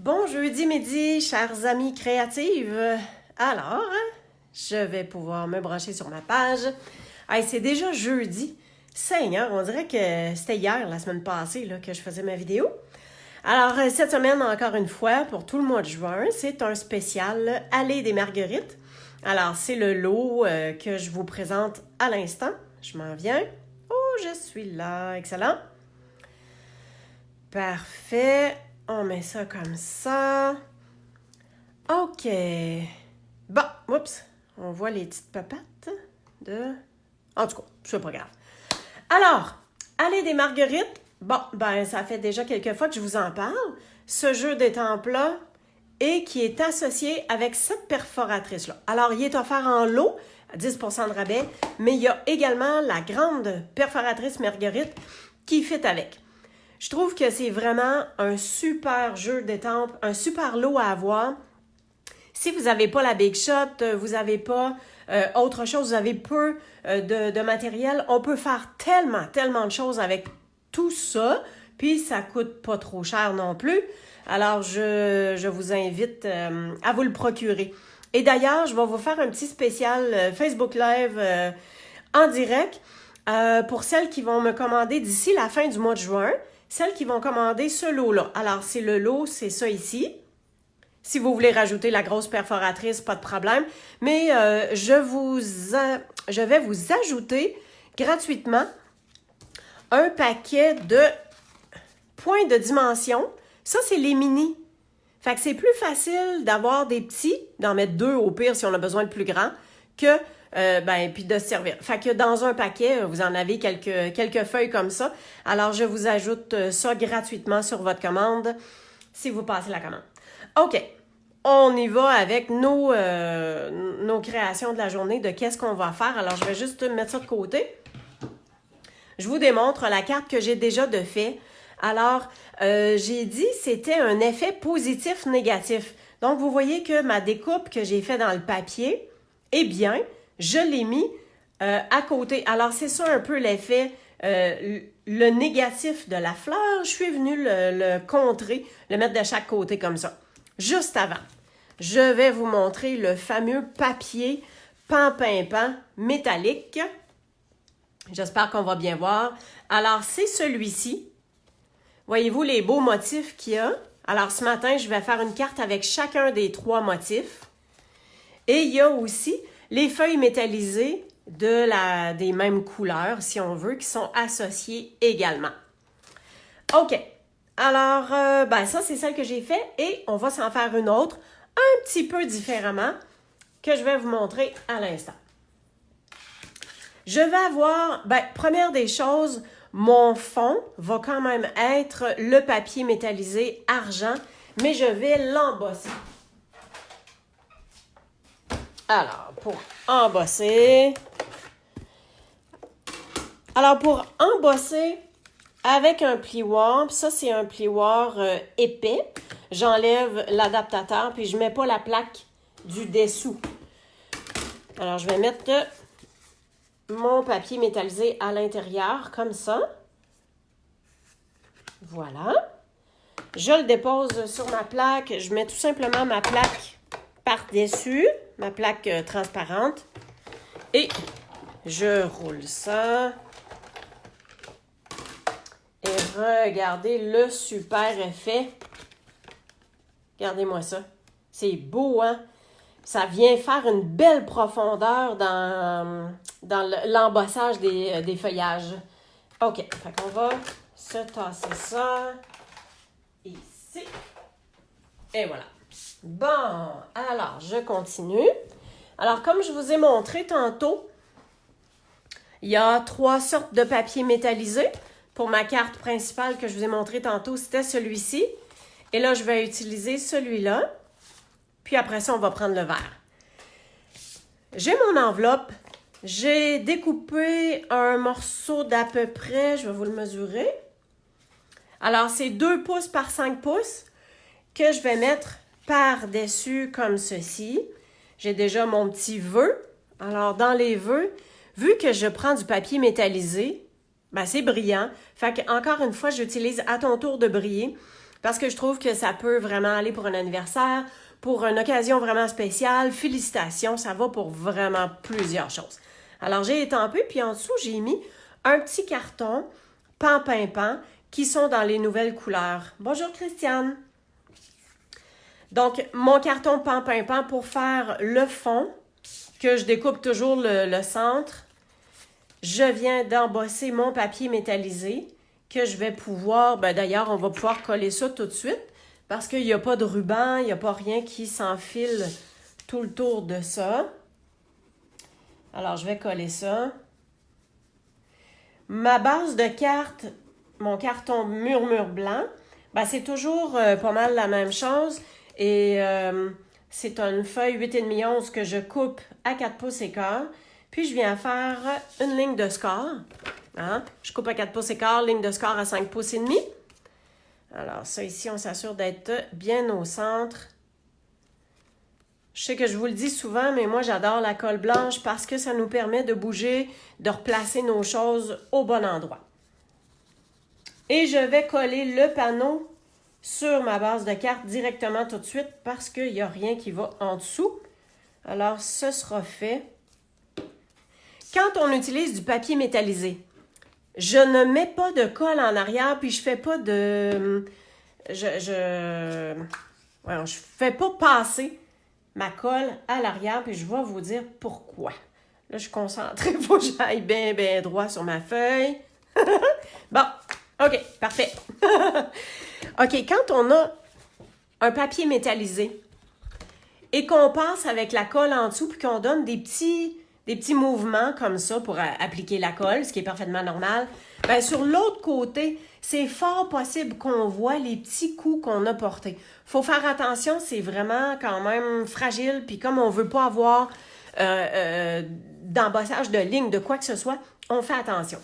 Bon jeudi midi, chers amis créatives. Alors, je vais pouvoir me brancher sur ma page. Hey, c'est déjà jeudi. Seigneur, on dirait que c'était hier, la semaine passée, là, que je faisais ma vidéo. Alors, cette semaine, encore une fois, pour tout le mois de juin, c'est un spécial Allée des Marguerites. Alors, c'est le lot que je vous présente à l'instant. Je m'en viens. Oh, je suis là. Excellent. Parfait. On met ça comme ça. OK. Bon, oups. On voit les petites papates de... En tout cas, c'est pas grave. Alors, Allée des Marguerites. Bon, ben, ça fait déjà quelques fois que je vous en parle. Ce jeu d'étampes-là et qui est associé avec cette perforatrice-là. Alors, il est offert en lot à 10% de rabais, mais il y a également la grande perforatrice Marguerite qui fit avec. Je trouve que c'est vraiment un super jeu d'étampes, un super lot à avoir. Si vous n'avez pas la Big Shot, vous n'avez pas autre chose, vous avez peu de matériel, on peut faire tellement de choses avec tout ça, puis ça coûte pas trop cher non plus. Alors, je vous invite à vous le procurer. Et d'ailleurs, je vais vous faire un petit spécial Facebook Live en direct pour celles qui vont me commander d'ici la fin du mois de juin. Celles qui vont commander ce lot-là. Alors, c'est le lot, c'est ça ici. Si vous voulez rajouter la grosse perforatrice, pas de problème. Mais je vais vous ajouter gratuitement un paquet de points de dimension. Ça, c'est les mini. Fait que c'est plus facile d'avoir des petits, d'en mettre 2 au pire si on a besoin de plus grands, que puis de se servir. Fait que dans un paquet, vous en avez quelques feuilles comme ça. Alors, je vous ajoute ça gratuitement sur votre commande si vous passez la commande. OK. On y va avec nos créations de la journée, de qu'est-ce qu'on va faire. Alors, je vais juste mettre ça de côté. Je vous démontre la carte que j'ai déjà de fait. Alors, j'ai dit c'était un effet positif-négatif. Donc, vous voyez que ma découpe que j'ai fait dans le papier, eh bien, je l'ai mis à côté. Alors, c'est ça un peu l'effet, le négatif de la fleur. Je suis venue le contrer, le mettre de chaque côté comme ça. Juste avant, je vais vous montrer le fameux papier pan-pin-pan métallique. J'espère qu'on va bien voir. Alors, c'est celui-ci. Voyez-vous les beaux motifs qu'il y a? Alors, ce matin, je vais faire une carte avec chacun des 3 motifs. Et il y a aussi les feuilles métallisées des mêmes couleurs, si on veut, qui sont associées également. OK. Alors, ça, c'est celle que j'ai fait et on va s'en faire une autre un petit peu différemment que je vais vous montrer à l'instant. Je vais avoir, première des choses, mon fond va quand même être le papier métallisé argent, mais je vais l'embosser. Alors, pour embosser avec un plioir, ça c'est un plioir épais, j'enlève l'adaptateur puis je ne mets pas la plaque du dessous. Alors, je vais mettre mon papier métallisé à l'intérieur, comme ça. Voilà. Je le dépose sur ma plaque. Je mets tout simplement ma plaque par-dessus, ma plaque transparente. Et je roule ça. Et regardez le super effet. Regardez-moi ça. C'est beau, hein? Ça vient faire une belle profondeur dans l'embossage des feuillages. OK, fait qu'on va se tasser ça ici. Et voilà. Bon, alors, je continue. Alors, comme je vous ai montré tantôt, il y a 3 sortes de papier métallisé. Pour ma carte principale que je vous ai montré tantôt, c'était celui-ci. Et là, je vais utiliser celui-là. Puis après ça, on va prendre le verre. J'ai mon enveloppe. J'ai découpé un morceau d'à peu près, je vais vous le mesurer. Alors, c'est 2 pouces par 5 pouces que je vais mettre par-dessus comme ceci. J'ai déjà mon petit vœu. Alors, dans les vœux, vu que je prends du papier métallisé, c'est brillant. Fait que, encore une fois, j'utilise à ton tour de briller. parce que je trouve que ça peut vraiment aller pour un anniversaire, pour une occasion vraiment spéciale. Félicitations, ça va pour vraiment plusieurs choses. Alors, j'ai étampé, puis en dessous, j'ai mis un petit carton pan qui sont dans les nouvelles couleurs. Bonjour Christiane! Donc, mon carton pan pour faire le fond, que je découpe toujours le centre. Je viens d'embosser mon papier métallisé que je vais pouvoir, d'ailleurs, on va pouvoir coller ça tout de suite parce qu'il n'y a pas de ruban, il n'y a pas rien qui s'enfile tout le tour de ça. Alors, je vais coller ça. Ma base de cartes, mon carton murmure blanc, c'est toujours pas mal la même chose. Et c'est une feuille 8,5-11 que je coupe à 4 pouces et quart. Puis, je viens faire une ligne de score. Hein? Je coupe à 4 pouces et quart, ligne de score à 5 pouces et demi. Alors, ça ici, on s'assure d'être bien au centre. Je sais que je vous le dis souvent, mais moi, j'adore la colle blanche parce que ça nous permet de bouger, de replacer nos choses au bon endroit. Et je vais coller le panneau sur ma base de carte directement tout de suite parce qu'il n'y a rien qui va en dessous. Alors, ce sera fait. Quand on utilise du papier métallisé, je ne mets pas de colle en arrière, puis je fais pas de... Je fais pas passer ma colle à l'arrière, puis je vais vous dire pourquoi. Là, je suis concentrée, il faut que j'aille bien droit sur ma feuille. Bon, OK, parfait. OK, quand on a un papier métallisé et qu'on passe avec la colle en dessous, puis qu'on donne des petits mouvements comme ça pour appliquer la colle, ce qui est parfaitement normal, sur l'autre côté, c'est fort possible qu'on voit les petits coups qu'on a portés. Il faut faire attention, c'est vraiment quand même fragile, puis comme on ne veut pas avoir d'embossage de ligne, de quoi que ce soit, on fait attention.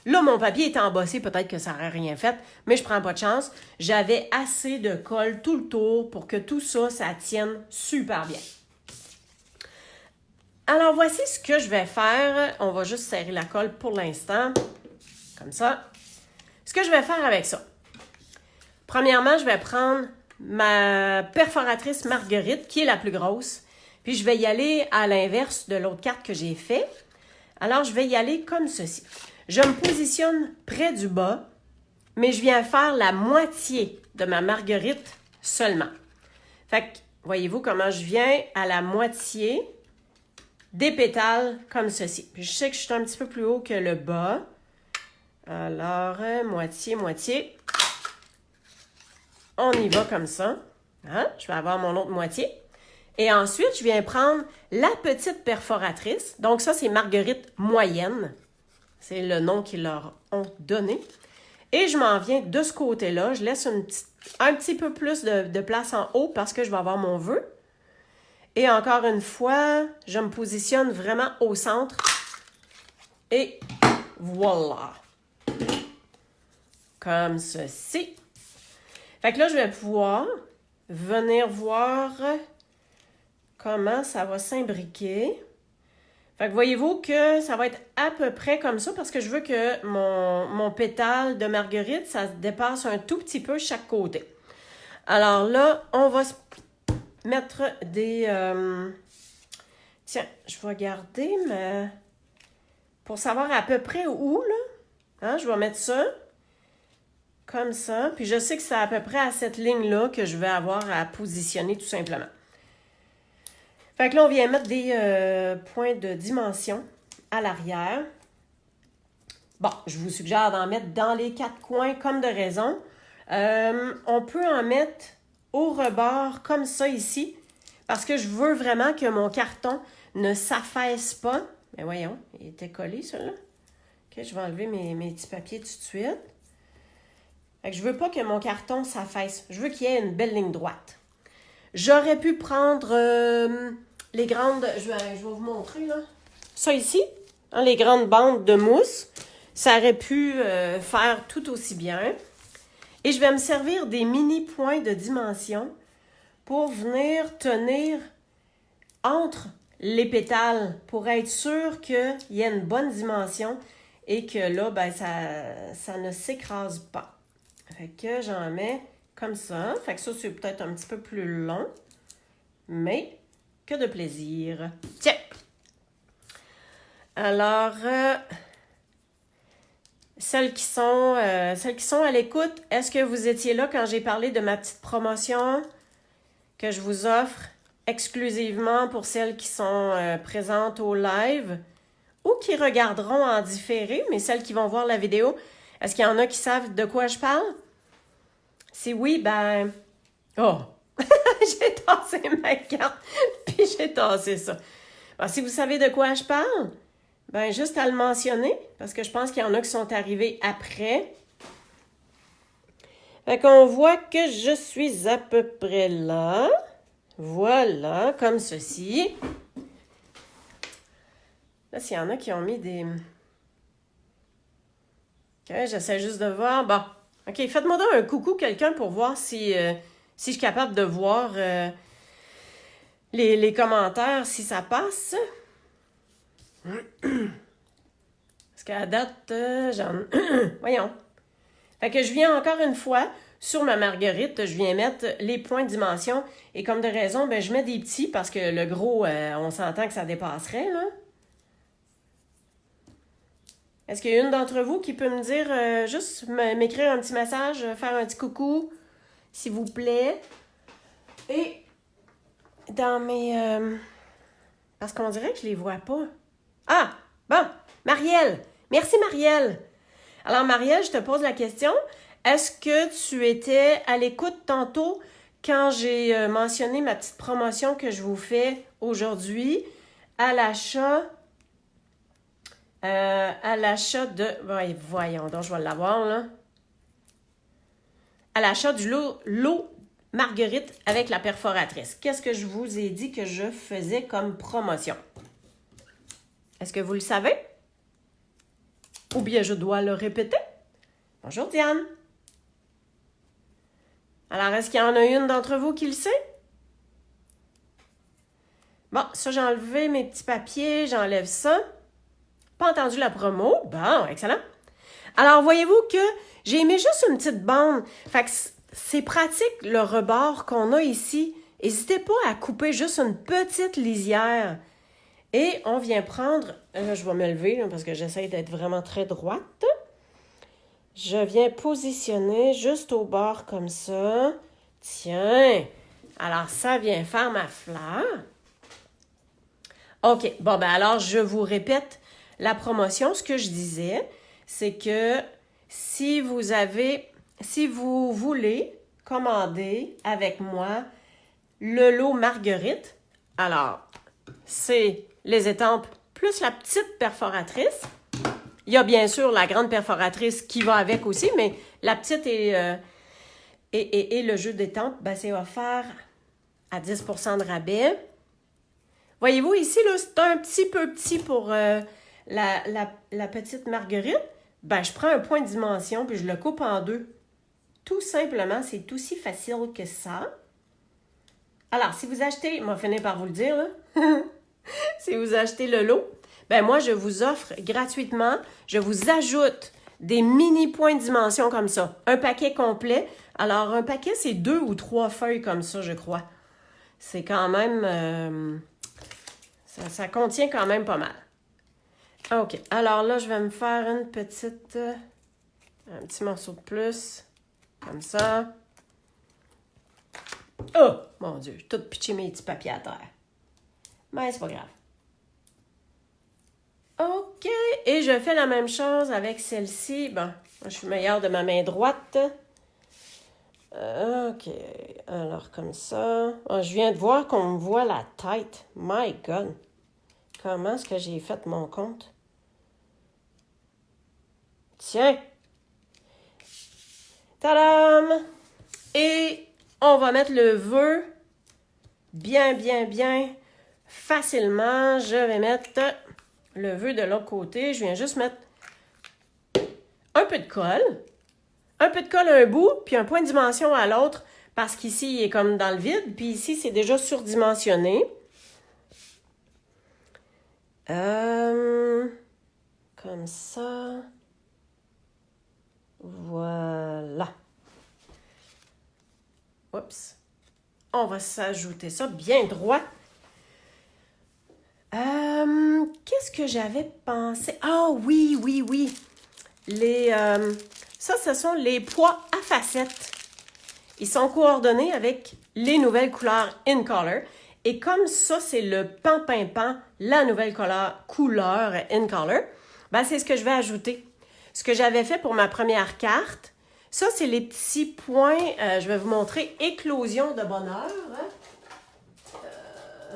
Là, mon papier est embossé, peut-être que ça n'aurait rien fait, mais je ne prends pas de chance. J'avais assez de colle tout le tour pour que tout ça, ça tienne super bien. Alors, voici ce que je vais faire. On va juste serrer la colle pour l'instant, comme ça. Ce que je vais faire avec ça. Premièrement, je vais prendre ma perforatrice Marguerite, qui est la plus grosse, puis je vais y aller à l'inverse de l'autre carte que j'ai fait. Alors, je vais y aller comme ceci. Je me positionne près du bas, mais je viens faire la moitié de ma Marguerite seulement. Fait que, voyez-vous comment je viens à la moitié des pétales comme ceci. Puis je sais que je suis un petit peu plus haut que le bas. Alors, moitié. On y va comme ça. Hein? Je vais avoir mon autre moitié. Et ensuite, je viens prendre la petite perforatrice. Donc ça, c'est Marguerite moyenne. C'est le nom qu'ils leur ont donné. Et je m'en viens de ce côté-là. Je laisse un petit peu plus de place en haut parce que je vais avoir mon vœu. Et encore une fois, je me positionne vraiment au centre. Et voilà. Comme ceci. Fait que là, je vais pouvoir venir voir comment ça va s'imbriquer. Fait que voyez-vous que ça va être à peu près comme ça parce que je veux que mon pétale de Marguerite, ça se dépasse un tout petit peu chaque côté. Alors là, on va mettre des... Tiens, je vais regarder, mais pour savoir à peu près où, là, hein, je vais mettre ça comme ça. Puis je sais que c'est à peu près à cette ligne-là que je vais avoir à positionner tout simplement. Fait que là, on vient mettre des points de dimension à l'arrière. Bon, je vous suggère d'en mettre dans les 4 coins comme de raison. On peut en mettre au rebord comme ça ici, parce que je veux vraiment que mon carton ne s'affaisse pas. Mais voyons, il était collé, celui-là. OK, je vais enlever mes petits papiers tout de suite. Fait que je veux pas que mon carton s'affaisse. Je veux qu'il y ait une belle ligne droite. J'aurais pu prendre les grandes... Je vais vous montrer, là. Ça ici, hein, les grandes bandes de mousse. Ça aurait pu faire tout aussi bien. Et je vais me servir des mini points de dimension pour venir tenir entre les pétales pour être sûr qu'il y ait une bonne dimension et que là, ça ne s'écrase pas. Fait que j'en mets comme ça. Fait que ça, c'est peut-être un petit peu plus long, mais que de plaisir. Tiens! Alors, celles qui sont à l'écoute, est-ce que vous étiez là quand j'ai parlé de ma petite promotion que je vous offre exclusivement pour celles qui sont présentes au live ou qui regarderont en différé, mais celles qui vont voir la vidéo, est-ce qu'il y en a qui savent de quoi je parle? Si oui, ben... Oh! J'ai tassé ma carte, puis j'ai tassé ça. Ben, si vous savez de quoi je parle, ben juste à le mentionner, parce que je pense qu'il y en a qui sont arrivés après. Fait qu'on voit que je suis à peu près là. Voilà, comme ceci. Là, s'il y en a qui ont mis des... OK, j'essaie juste de voir. Bon, OK, faites-moi donc un coucou quelqu'un pour voir si je suis capable de voir les commentaires, si ça passe. Parce qu'à date, voyons. Fait que je viens encore une fois, sur ma marguerite, je viens mettre les points de dimension. Et comme de raison, ben, je mets des petits parce que le gros, on s'entend que ça dépasserait, là. Est-ce qu'il y a une d'entre vous qui peut me dire, juste m'écrire un petit message, faire un petit coucou, s'il vous plaît? Et dans mes... parce qu'on dirait que je les vois pas. Ah! Bon! Marielle! Merci, Marielle! Alors, Marielle, je te pose la question. Est-ce que tu étais à l'écoute tantôt quand j'ai mentionné ma petite promotion que je vous fais aujourd'hui à l'achat de... Voyons donc, je vais l'avoir, là. À l'achat du lot Marguerite avec la perforatrice. Qu'est-ce que je vous ai dit que je faisais comme promotion? Est-ce que vous le savez? Ou bien je dois le répéter? Bonjour Diane. Alors, est-ce qu'il y en a une d'entre vous qui le sait? Bon, ça, j'ai enlevé mes petits papiers, j'enlève ça. Pas entendu la promo. Bon, excellent. Alors, voyez-vous que j'ai mis juste une petite bande. Fait que c'est pratique le rebord qu'on a ici. N'hésitez pas à couper juste une petite lisière. Et on vient prendre... je vais me lever là, parce que j'essaie d'être vraiment très droite. Je viens positionner juste au bord comme ça. Tiens! Alors, ça vient faire ma fleur. OK. Bon, ben alors, je vous répète la promotion. Ce que je disais, c'est que si vous voulez commander avec moi le lot Marguerite, alors, c'est les étampes plus la petite perforatrice. Il y a bien sûr la grande perforatrice qui va avec aussi, mais la petite et le jeu d'étampes, ben, c'est offert à 10% de rabais. Voyez-vous ici, là, c'est un petit peu petit pour la petite Marguerite. Ben, je prends un point de dimension puis je le coupe en deux. Tout simplement, c'est aussi facile que ça. Alors, si vous achetez, je vais finir par vous le dire, là. Si vous achetez le lot, ben moi, je vous offre gratuitement, je vous ajoute des mini points de dimension comme ça. Un paquet complet. Alors, un paquet, c'est 2 ou 3 feuilles comme ça, je crois. C'est quand même... ça contient quand même pas mal. OK. Alors là, je vais me faire un petit morceau de plus. Comme ça. Oh! Mon Dieu, j'ai tout pitché mes petits papiers à terre. Mais c'est pas grave. OK. Et je fais la même chose avec celle-ci. Bon, je suis meilleure de ma main droite. OK. Alors, comme ça. Oh, je viens de voir qu'on me voit la tête. My God. Comment est-ce que j'ai fait mon compte? Tiens. Tadam! Et on va mettre le vœu bien facilement. Je vais mettre le vœu de l'autre côté. Je viens juste mettre un peu de colle. Un peu de colle à un bout, puis un point de dimension à l'autre, parce qu'ici, il est comme dans le vide, puis ici, c'est déjà surdimensionné. Comme ça. Voilà. on va s'ajouter ça bien droit. Qu'est-ce que j'avais pensé? Ah oui, oui, oui. Ça, ce sont les pois à facettes. Ils sont coordonnés avec les nouvelles couleurs In Color. Et comme ça, c'est le pan-pan-pan, la nouvelle couleur In Color, ben, c'est ce que je vais ajouter. Ce que j'avais fait pour ma première carte, ça, c'est les petits points, je vais vous montrer, éclosion de bonheur.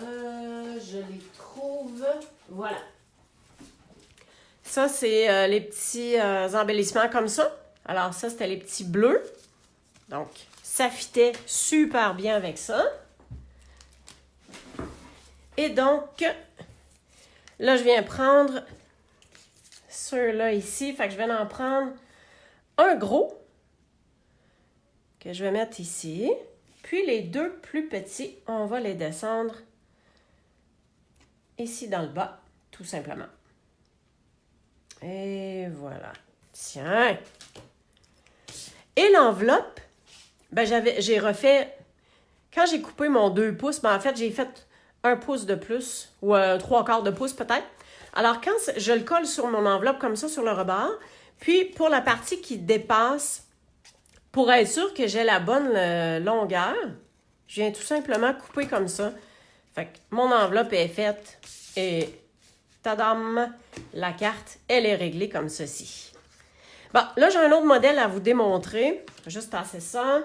Je les trouve, voilà. Ça, c'est les petits embellissements comme ça. Alors ça, c'était les petits bleus. Donc, ça fitait super bien avec ça. Et donc, là, je viens prendre ceux-là ici. Fait que je vais en prendre un gros que je vais mettre ici. Puis les deux plus petits, on va les descendre ici dans le bas, tout simplement. Et voilà. Tiens! Et l'enveloppe, ben j'ai refait, quand j'ai coupé mon 2 pouces, ben en fait, j'ai fait 1 pouce de plus, ou 3/4 de pouce peut-être. Alors, quand je le colle sur mon enveloppe comme ça, sur le rebord, puis pour la partie qui dépasse, pour être sûr que j'ai la bonne longueur, je viens tout simplement couper comme ça. Fait que mon enveloppe est faite et tadam, la carte, elle est réglée comme ceci. Bon, là, j'ai un autre modèle à vous démontrer. Juste passer ça.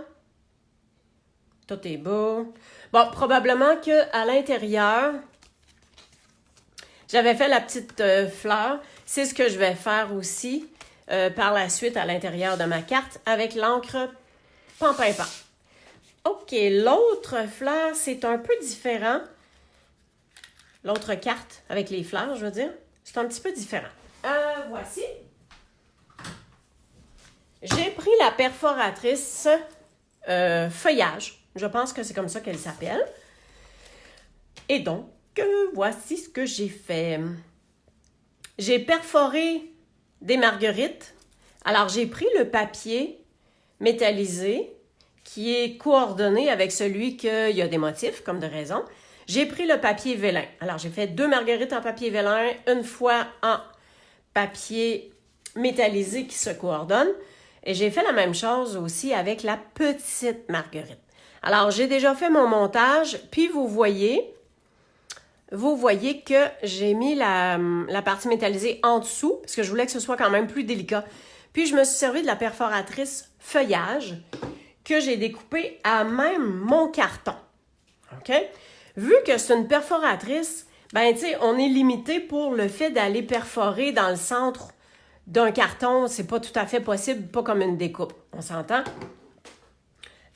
Tout est beau. Bon, probablement qu'à l'intérieur, j'avais fait la petite fleur. C'est ce que je vais faire aussi par la suite à l'intérieur de ma carte avec l'encre Pan-Pan-Pan. OK, l'autre fleur, c'est un peu différent. L'autre carte avec les fleurs, je veux dire, c'est un petit peu différent. Voici. J'ai pris la perforatrice feuillage. Je pense que c'est comme ça qu'elle s'appelle. Et donc, voici ce que j'ai fait. J'ai perforé des marguerites. Alors, j'ai pris le papier métallisé qui est coordonné avec celui qu'il y a des motifs, comme de raison. J'ai pris le papier vélin. Alors, j'ai fait 2 marguerites en papier vélin, une fois en papier métallisé qui se coordonne. Et j'ai fait la même chose aussi avec la petite marguerite. Alors, j'ai déjà fait mon montage, puis vous voyez que j'ai mis la partie métallisée en dessous, parce que je voulais que ce soit quand même plus délicat. Puis, je me suis servi de la perforatrice feuillage que j'ai découpée à même mon carton. OK? Vu que c'est une perforatrice, ben, tu sais, on est limité pour le fait d'aller perforer dans le centre d'un carton. C'est pas tout à fait possible, pas comme une découpe. On s'entend?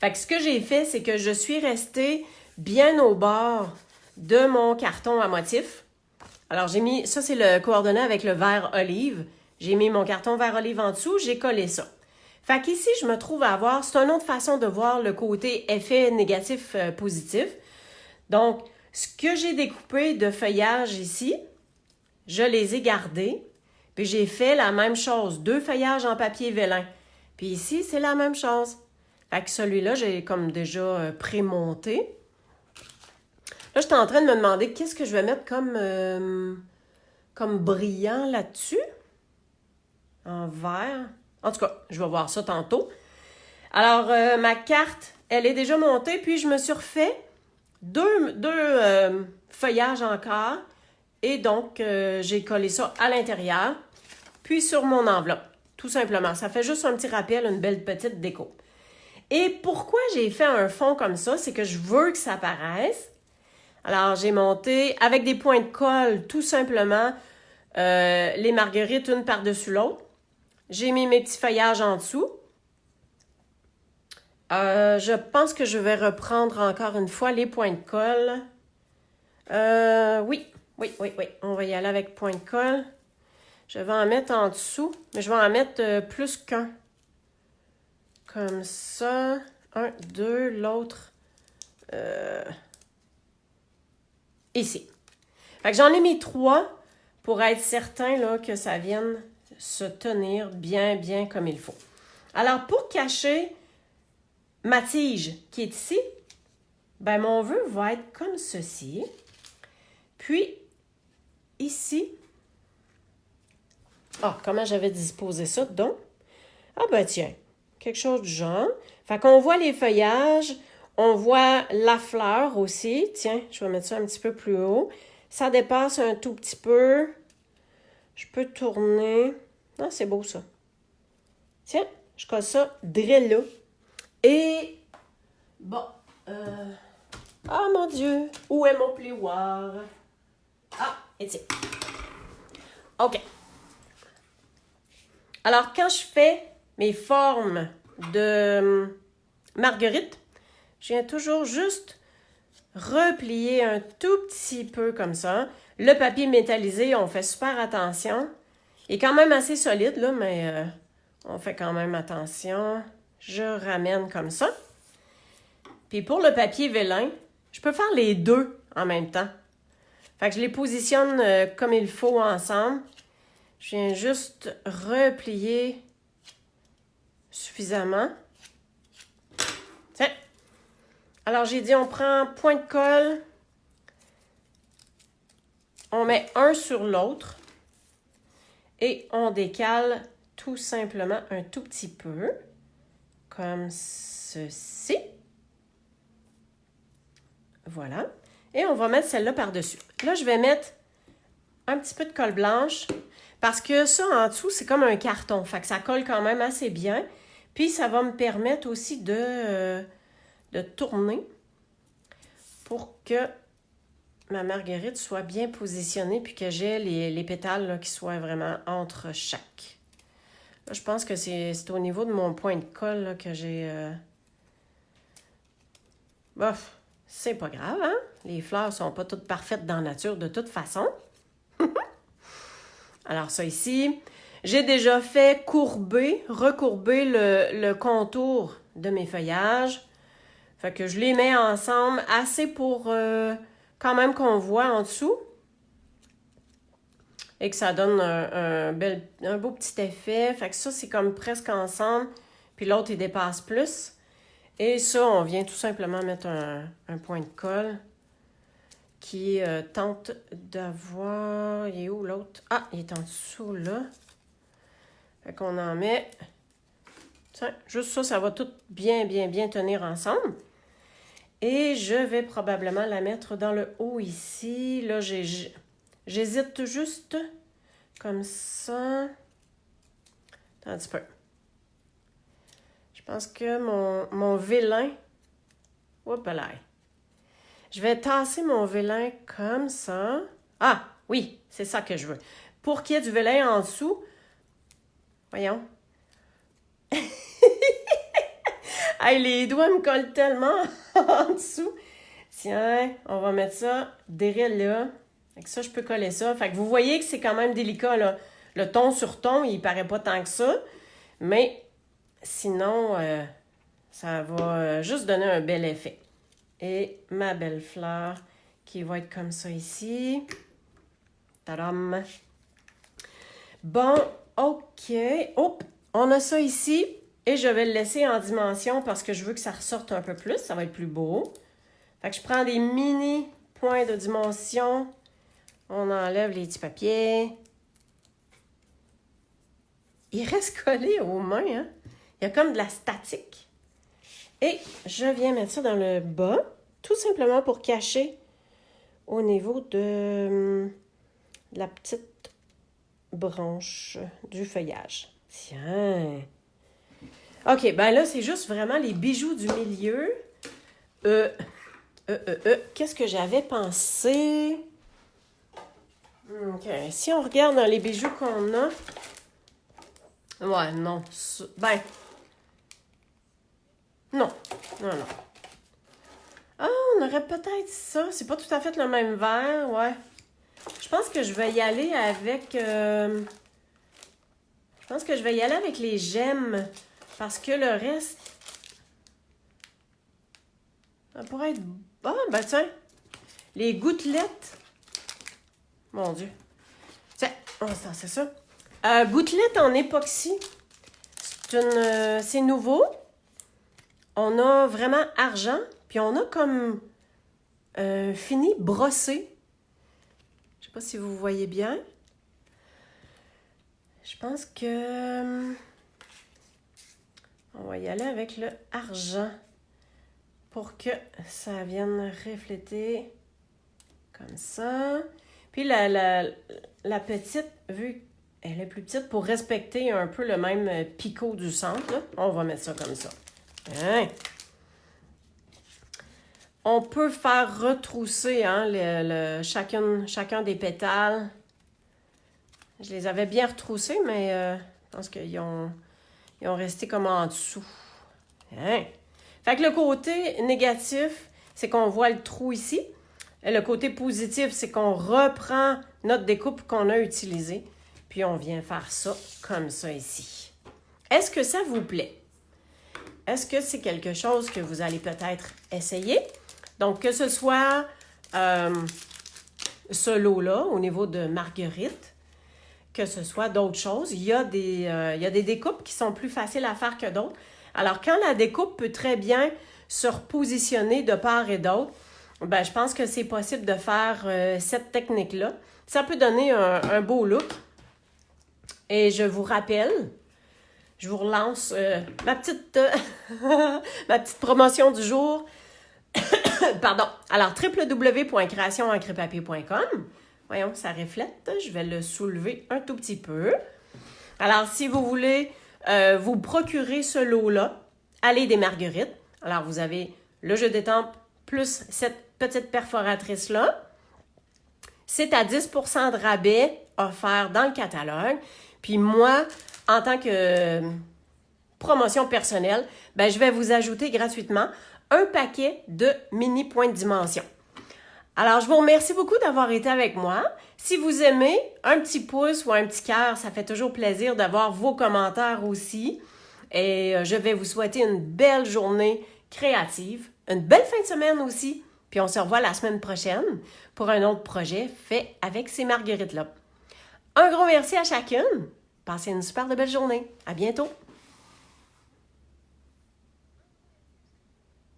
Fait que ce que j'ai fait, c'est que je suis restée bien au bord de mon carton à motif. Alors, j'ai mis, ça c'est le coordonné avec le vert olive. J'ai mis mon carton vert olive en dessous, j'ai collé ça. Fait qu'ici, je me trouve à avoir, c'est une autre façon de voir le côté effet négatif positif. Donc, ce que j'ai découpé de feuillage ici, je les ai gardés. Puis j'ai fait la même chose, 2 feuillages en papier vélin. Puis ici, c'est la même chose. Fait que celui-là, j'ai comme déjà pré-monté. Là, je suis en train de me demander qu'est-ce que je vais mettre comme brillant là-dessus. En vert. En tout cas, je vais voir ça tantôt. Alors, ma carte, elle est déjà montée. Puis je me suis refait deux feuillages encore. Et donc, j'ai collé ça à l'intérieur. Puis sur mon enveloppe. Tout simplement. Ça fait juste un petit rappel, une belle petite déco. Et pourquoi j'ai fait un fond comme ça? C'est que je veux que ça apparaisse. Alors, j'ai monté avec des points de colle, tout simplement, les marguerites une par-dessus l'autre. J'ai mis mes petits feuillages en dessous. Je pense que je vais reprendre encore une fois les points de colle. Oui. On va y aller avec point de colle. Je vais en mettre en dessous, mais je vais en mettre plus qu'un. Comme ça. 1, 2, l'autre. Ici. Fait que j'en ai mis 3 pour être certain là, que ça vienne se tenir bien comme il faut. Alors, pour cacher ma tige qui est ici, ben mon vœu va être comme ceci. Puis, ici, comment j'avais disposé ça, donc? Ah ben tiens, quelque chose du genre. Fait qu'on voit les feuillages, on voit la fleur aussi. Tiens, je vais mettre ça un petit peu plus haut. Ça dépasse un tout petit peu. Je peux tourner. Non, c'est beau ça. Tiens, je colle ça drill là. Et, bon, ah mon Dieu, où est mon plioir? Ah, et tiens. OK. Alors, quand je fais mes formes de marguerite, je viens toujours juste replier un tout petit peu comme ça. Le papier métallisé, on fait super attention. Il est quand même assez solide, là, mais on fait quand même attention. Je ramène comme ça. Puis pour le papier vélin, je peux faire les deux en même temps. Fait que je les positionne comme il faut ensemble. Je viens juste replier suffisamment. Tiens. Alors, j'ai dit, on prend point de colle. On met un sur l'autre. Et on décale tout simplement un tout petit peu. Comme ceci. Voilà. Et on va mettre celle-là par-dessus. Là, je vais mettre un petit peu de colle blanche. Parce que ça, en dessous, c'est comme un carton. Fait que ça colle quand même assez bien. Puis, ça va me permettre aussi de tourner pour que ma marguerite soit bien positionnée puis que j'ai les pétales là, qui soient vraiment entre chaque. Là, je pense que c'est au niveau de mon point de colle là, que j'ai... Bof, c'est pas grave, hein? Les fleurs sont pas toutes parfaites dans la nature de toute façon. Alors ça ici, j'ai déjà fait recourber le contour de mes feuillages. Fait que je les mets ensemble assez pour quand même qu'on voit en dessous. Et que ça donne un beau petit effet. Fait que ça, c'est comme presque ensemble. Puis l'autre, il dépasse plus. Et ça, on vient tout simplement mettre un point de colle qui tente d'avoir... Il est où l'autre? Ah, il est en dessous, là. Fait qu'on en met... Tiens, juste ça, ça va tout bien tenir ensemble. Et je vais probablement la mettre dans le haut ici. Là, j'hésite juste comme ça. Attends un petit peu. Je pense que mon vélin... Oups là. Je vais tasser mon vélin comme ça. Ah, oui, c'est ça que je veux. Pour qu'il y ait du vélin en dessous, voyons. Hey, les doigts me collent tellement en dessous. Tiens, on va mettre ça derrière là. Avec ça, je peux coller ça. Fait que vous voyez que c'est quand même délicat, là. Le ton sur ton, il paraît pas tant que ça. Mais sinon, ça va juste donner un bel effet. Et ma belle fleur qui va être comme ça ici. Tadam! Bon, OK. Oh, on a ça ici. Et je vais le laisser en dimension parce que je veux que ça ressorte un peu plus. Ça va être plus beau. Fait que je prends des mini points de dimension. On enlève les petits papiers. Il reste collé aux mains, hein? Il y a comme de la statique. Et je viens mettre ça dans le bas, tout simplement pour cacher au niveau de la petite branche du feuillage. Tiens! OK, ben là, c'est juste vraiment les bijoux du milieu. Qu'est-ce que j'avais pensé? OK, si on regarde dans les bijoux qu'on a... Ouais, non. Ben... Non. Ah, on aurait peut-être ça. C'est pas tout à fait le même vert, ouais. Je pense que je vais y aller avec... Je pense que je vais y aller avec les gemmes. Parce que le reste... Ça pourrait être... Ah, ben tiens. Les gouttelettes. Mon Dieu. Tiens, on va se lancer ça. Gouttelettes en époxy. C'est nouveau. On a vraiment argent. Puis on a comme fini brossé. Je ne sais pas si vous voyez bien. Je pense que on va y aller avec le argent pour que ça vienne refléter comme ça. Puis la petite, vu qu'elle est plus petite, pour respecter un peu le même picot du centre, là, on va mettre ça comme ça. Hein? On peut faire retrousser hein, chacun des pétales. Je les avais bien retroussés, mais je pense qu'ils ont resté comme en dessous. Hein? Fait que le côté négatif, c'est qu'on voit le trou ici. Et le côté positif, c'est qu'on reprend notre découpe qu'on a utilisée. Puis on vient faire ça comme ça ici. Est-ce que ça vous plaît? Est-ce que c'est quelque chose que vous allez peut-être essayer? Donc, que ce soit ce lot-là, au niveau de marguerite, que ce soit d'autres choses, il y a des découpes qui sont plus faciles à faire que d'autres. Alors, quand la découpe peut très bien se repositionner de part et d'autre, ben, je pense que c'est possible de faire cette technique-là. Ça peut donner un beau look. Et je vous rappelle, je vous relance ma petite promotion du jour. Pardon. Alors, www.créationencrepapier.com. Voyons, ça reflète. Je vais le soulever un tout petit peu. Alors, si vous voulez vous procurer ce lot-là, allez des marguerites. Alors, vous avez le jeu d'étampes plus cette petite perforatrice-là. C'est à 10% de rabais offert dans le catalogue. Puis moi, en tant que promotion personnelle, ben, je vais vous ajouter gratuitement un paquet de mini points de dimension. Alors, je vous remercie beaucoup d'avoir été avec moi. Si vous aimez, un petit pouce ou un petit cœur, ça fait toujours plaisir d'avoir vos commentaires aussi. Et je vais vous souhaiter une belle journée créative, une belle fin de semaine aussi. Puis on se revoit la semaine prochaine pour un autre projet fait avec ces marguerites-là. Un gros merci à chacune. Passez une super belle journée. À bientôt.